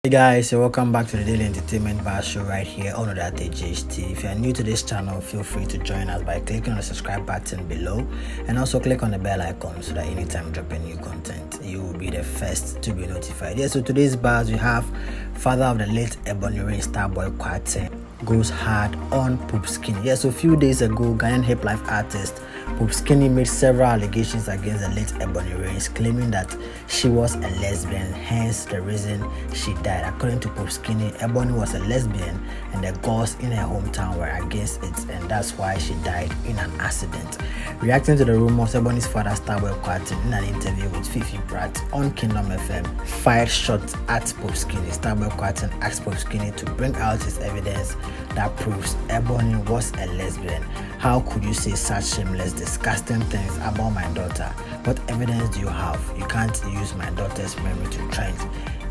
Hey guys, so welcome back to the Daily Entertainment Bar Show right here on that GHT. If you are new to this channel, feel free to join us by clicking on the subscribe button below and also click on the bell icon so that anytime we drop a new content, you will be the first to be notified. Yeah, so today's bars we have father of the late Ebony Rain Starboy Quartet goes hard on Poop Skinny. Yeah, so a few days ago, Ghanaian hip life artist Poop Skinny made several allegations against the late Ebony Rains, claiming that she was a lesbian, hence the reason she died. According to Poop Skinny, Ebony was a lesbian and the gods in her hometown were against it, and that's why she died in an accident. Reacting to the rumors, Ebony's father Starboy Quartet, in an interview with Fifi Pratt on Kingdom FM, fired shots at Poop Skinny. Starboy Quartet asked Poop Skinny to bring out his evidence that proves Ebony was a lesbian. How could you say such shameless, disgusting things about my daughter? What evidence do you have? You can't use my daughter's memory to trend.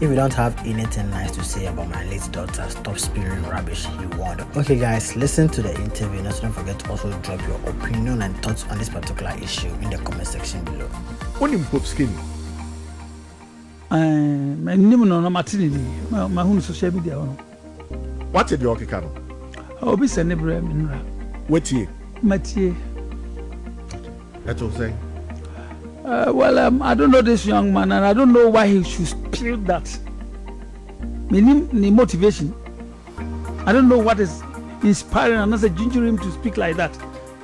If you don't have anything nice to say about my late daughter, stop spewing rubbish, he warned. Okay guys, listen to the interview and also don't forget to also drop your opinion and thoughts on this particular issue in the comment section below. What in Poop Skinny? My name no Martinelli. My own social media. What did you okay? I'll be sending Brem. What ye? Mathieu. That's all saying. Well, I don't know this young man, and I don't know why he should spill that. The motivation. I don't know what is inspiring and also gingering him to speak like that.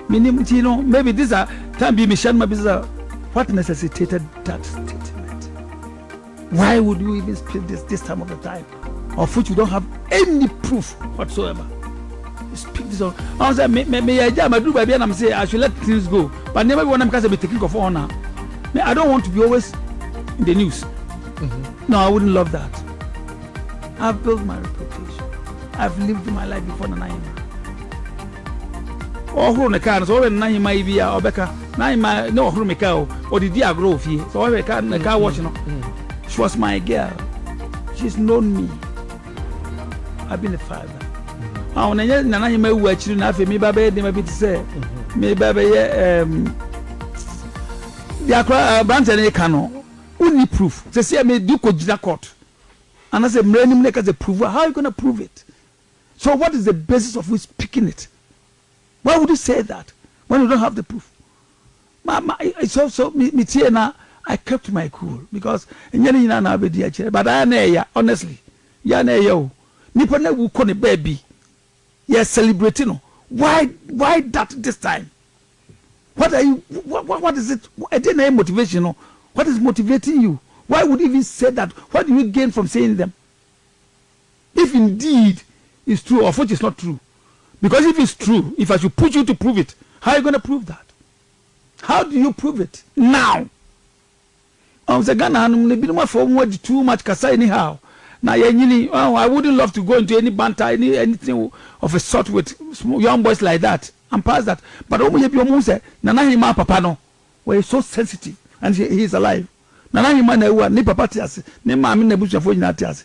You know, maybe this time be Michelle, maybe what necessitated that statement. Why would you even speak this time of the time, of which you don't have any proof whatsoever? You speak this on. I was like, may I do baby, and I'm saying I should let things go, but never want them because be taking of honor. I don't want to be always in the news. No, I wouldn't love that. I've built my reputation. I've lived my life before Nanahima. Oh, who the car? So when Nanahima be or Becca, Nanahima no who me cow or the dear grove here. So I can't the car watching. She was my girl. She's known me. I've been a father. I want to Nanahima watch you now for me, baby. They might be to say, me baby. The branch and cano only proof. They say I may do court. And I say millennium like as a proof. How are you going to prove it? So what is the basis of you speaking it? Why would you say that when you don't have the proof? I kept my cool because but I know honestly. Nipa na wu kone baby. Yes, celebrating. Why that this time? What are you? What is it? I didn't have motivation. What is motivating you? Why would you even say that? What do you gain from saying them? If indeed it's true, or what is not true? Because if it's true, if I should put you to prove it, how are you going to prove that? How do you prove it now? I was a Ghana for too much kasa anyhow. Now I wouldn't love to go into any banter, anything of a sort with young boys like that. I'm past that. But say Nanahima Papa no, where he's so sensitive and he is alive. Nanahima na ni papa tiase, ni mami na busu afo nyina tiase.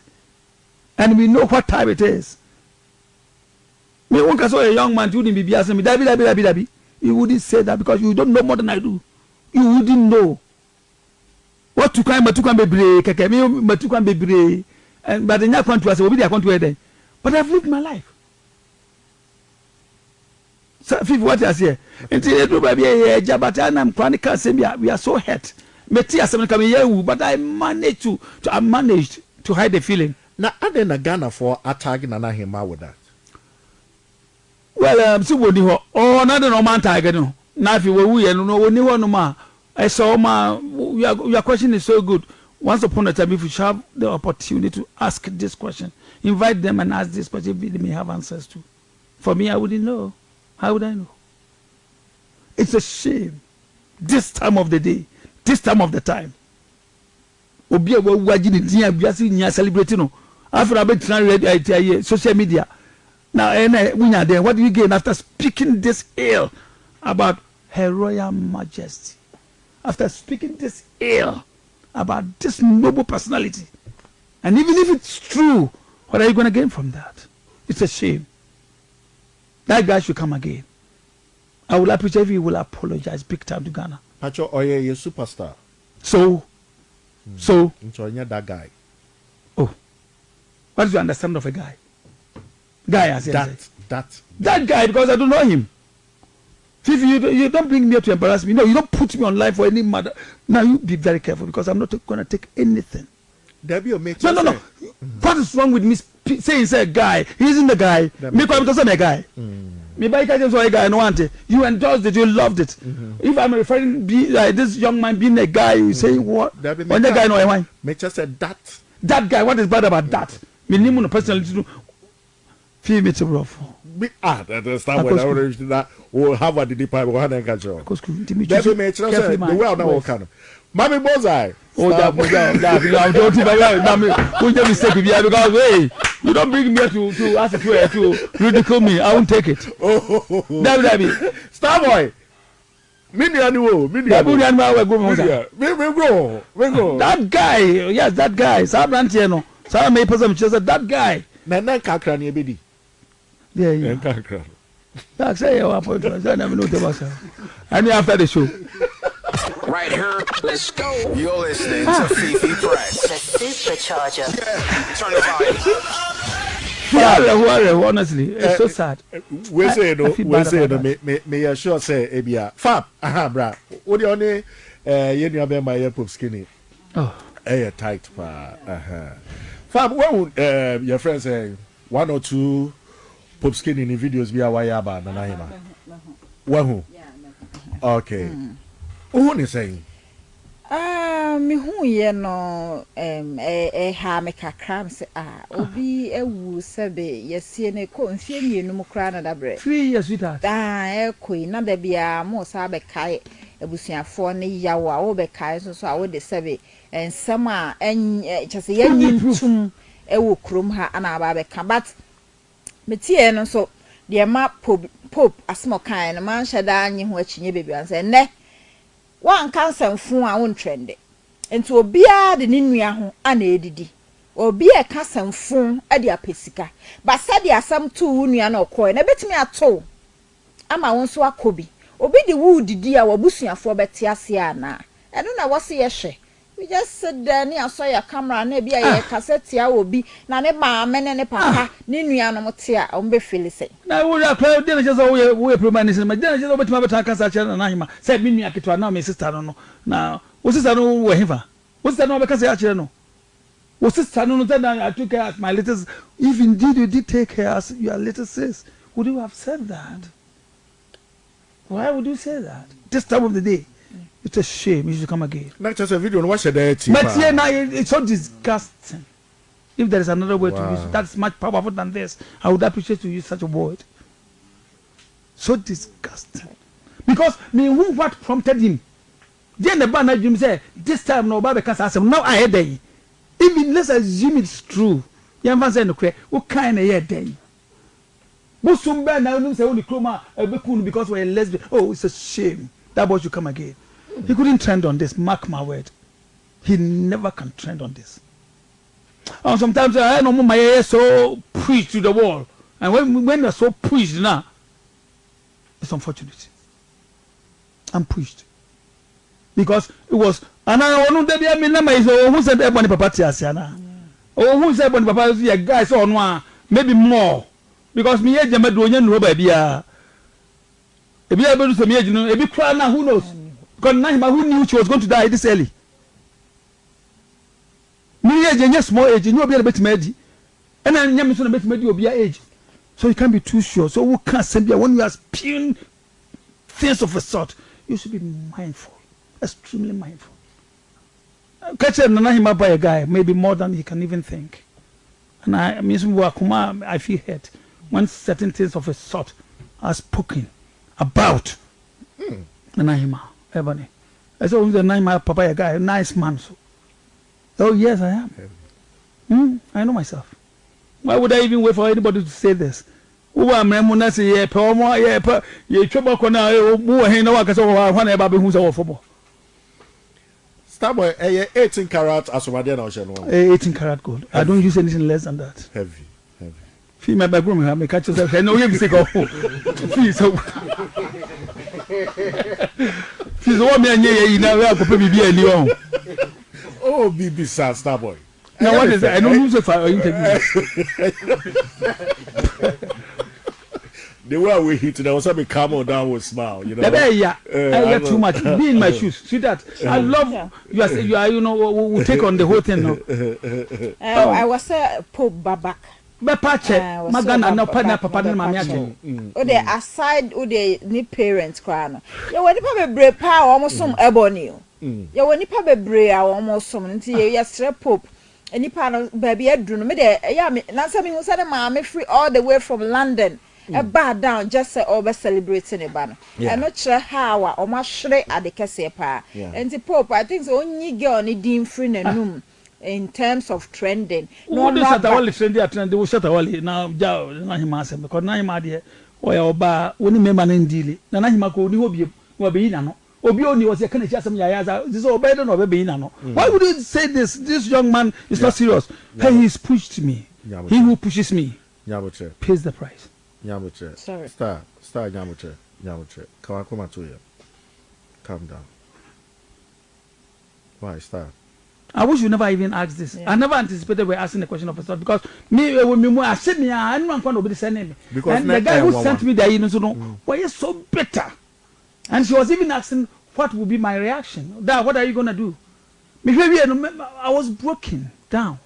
And we know what time it is. Me won't saw a young man doing be asking me, Dabi. You wouldn't say that because you don't know more than I do. You wouldn't know. What to climb, but to come be brave, but to come be brave. And but in that country, I said, but I've lived my life. So, what I say, until we are so hurt. But I managed to hide the feeling. Now, I didn't Ghana for attacking Nanahima with that. Well, so what do oh, not a man tiger. Now, if you were we and no more. I saw your question is so good. Once upon a time, if you have the opportunity to ask this question, invite them and ask this question, they may have answers to. For me, I wouldn't know. How would I know? It's a shame. This time of the day, this time of the time. Celebrating. After I've been social media. Now, what do you gain after speaking this ill about Her Royal Majesty? After speaking this ill about this noble personality, and even if it's true, what are you going to gain from that? It's a shame. That guy should come again. I will appreciate if he will apologize big time to Ghana. Pacho Oye, you're a superstar. So, So that guy. Oh, What is your understanding of a guy? Guy, I say. That guy, because I don't know him. If you don't bring me here to embarrass me. No, you don't put me on live for any matter. Now you be very careful because I'm not going to take anything. Debbie, make no. What is wrong with me saying say a guy? He isn't the guy. Me come to say a guy. Me buy just a guy. No want it. You endorsed it. You loved it. If I'm referring this young man being a guy, you say what? When the guy no why? Me just said that. That guy. What is bad about that? Me name no personally. Feel me to rough. That's not what I would that. Or Harvard the department will have a control. Debbie, make sure the well now can. Mommy Bozai. Oh, that don't even mistake because hey, you don't bring me to ask to ridicule me. I won't take it. Oh, Debbie, Starboy. That guy, yes, that guy. Sabrantiano. Sam may person that guy. Nana Kakran Bidi. Yeah. That's say you are point. I never know the boss. And after the show. Right here, let's go. You're listening to Fifi Press. The supercharger. Yeah, turn the volume. Honestly, it's so sad. We say no, me assure say ebia. Fab, bra. What you only you know about my pop skinny. Oh. Tight pa. Fab, when your friends say 1 or 2 pop skinny in videos be a wire ba na hima. Who? Okay. Who is saying? Me who ye no ha me kakra me say obi ewu sebe yesi ne ko nfie mienu mu kra na dabre 3 years sweetheart ekoi na da bia mo sa be kai ebusuafo ne yawo a wo be kai so a wo de sebe ensam a chese yanyintum ewo krom ha ana ba be ka but metie no so de ma pop asmo kan na man shada anyi ho achinye bebi an say ne wan kansan fun a won trend enti obia de ne nua ho ana edidi obia kansan fun e de apesika ba sade asam to wo nua na okoe na betimi ato ama won so akobi obi de wo didi a wabusuafo beti ase ana eno na wose ye hwe we just sit there ni aso ya camera na bia ye cassette a obi na ne ma mene ne papa ne nua no mote a o mbe feel say na wo ya crowd dey just wo promise ma dey just obetima beta kasa che na hima say me nua ketwa na me sister no na wo sister no wo hefa wo sister no be kasa ya che no wo sister no that I took her as my little if indeed you did take her as your little sis would you have said that? Why would you say that this time of the day? It's a shame you should come again. Not just a video, watch it there. But yeah, now it's so disgusting. If there is another way to use it, that's much powerful than this. I would appreciate to use such a word. So disgusting. Because me who what prompted him? Then the banner Jim said, this time no Baba can say now I heard day. Even let's assume it's true. Young man said no cray, what kind of year day? Busumba now say only chroma because we're lesbian. Oh, it's a shame. That boy should come again. He couldn't trend on this, mark my word. He never can trend on this. And sometimes I know my ear so preached to the wall. And when they're so preached now, it's unfortunate. I'm preached. Because it was, and I don't know that number is who said Ebony Papa Tiasiana. Or who said Ebony Papa is a guy so on one, maybe more. Because me age me do yen roba bia. E bia be do so me age no, e bi kra na who knows. Because now who knew she was going to die this early. Me age and small age, you be a bit medi. And then you so bit medi obi age. So you can't be too sure. So who can't send you when you are spewing things of a sort, you should be mindful. Extremely mindful. Catch na him by a guy, maybe more than he can even think. And I feel hurt when certain things of a sort are spoken about. Nahima, Ebony. I saw the Nahima Papaya guy, a nice man. So. Oh, yes, I am. I know myself. Why would I even wait for anybody to say this? Who am I? When I say, yeah, Palma, yeah, you trouble, who ain't no one can say, one about who's over for more. Starboy, 18 karat as well. 18 karat gold. I don't use anything less than that. Heavy. Feel my backroom, I may catch yourself. I know you say go. Please, so. Please, what me and you now have to be a new. Oh, BB Starboy. Now what is that? I don't use it for interview. The way we hit, there was something calm on down with smile. You know. I get too much. Be in my shoes. See that? I love you. You know, we take on the whole thing. No. I was a Pope Babak. Bepache, Magana, no partner, papa, and mammy. Oh, they aside, oh, they need parents crown. You want to probably break power almost some ebony. You want to probably break almost some until you strap Pope. Any part of baby, I do not. Yeah, not something who said, Mammy free all the way from London. A bar down just over celebrating a banner. I'm not sure how or much shred at the Cassia. And the Pope, I think, so only girl need dim free and room. In terms of trending, no, this at all trendy at trend. They will shut all now. Jow, Nahimasa, because Nahima, or bar, only member in Dili. Nanahimako, you will be in. Obi only was a kind of just some yayaza. This is all better than being. Why would you say this? This young man is not serious. Hey, he's pushed me. He who pushes me pays the price. Sorry. Star, Yamuche. Kawakuma to you. Calm down. Why, Star? I wish you never even asked this. I never anticipated we're asking the question of a sort because me when I said me, I didn't want to be sending me. Because the guy who sent me there, you know, why is so bitter? And she was even asking what would be my reaction. Dad, what are you gonna do? Maybe I was broken down.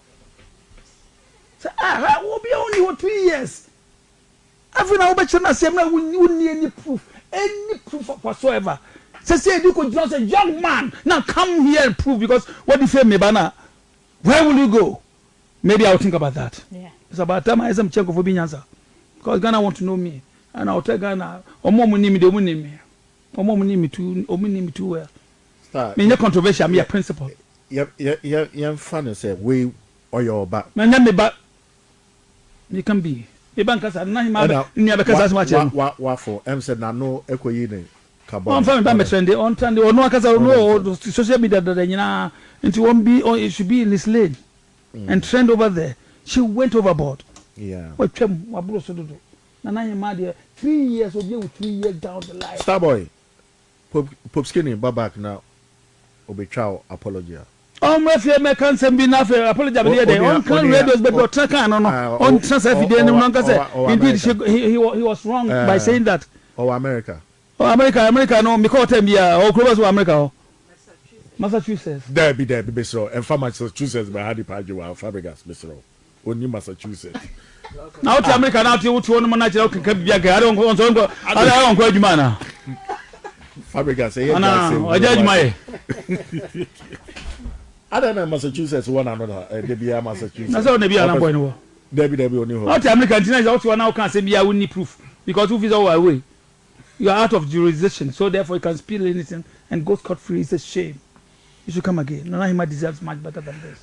So I will be only for 2 years. Every now and then, we need any proof whatsoever. Say you could just a young man now come here and prove because what if you me bana? Where will you go? Maybe I'll think about that. Yeah. It's about time I am check for being answer. Because Ghana want to know me. And I'll tell Ghana or more money me, they won't name me. Or more money me too or me too well. Start. Me controversial, me a principle. Yep, funny say we or your back. Man, me back. You can be. The bankers are not near because that's what for? Said no equine. On family by trendy on trendy or no because I know social media that you know into won't be or it should be in this lane and trend over there. She went overboard. Yeah. What bros to do? And I am mad 3 years or you 3 years down the line. Starboy. Pope Skinny back now. Obi chow apology. My fear may cancel be enough apology on can radios but on transfer indeed he was wrong by saying that. Oh America. Oh, America, no, because or close to America. Massachusetts. There be so. And from Massachusetts, by Hadi Paju, Fabregas, Mr. Only Massachusetts. Now to America, now to one manager can be a guy. I don't go to Mana. Fabregas, I judge my. I don't know Massachusetts, one another. Debbie, Massachusetts. That's all Debbie, I'm going to Debbie, only. Not the American, also now can't say me, I will need proof because who is our way. You are out of jurisdiction, so therefore you can spill anything and go scot free. It's a shame. You should come again. Nana Hima deserves much better than this.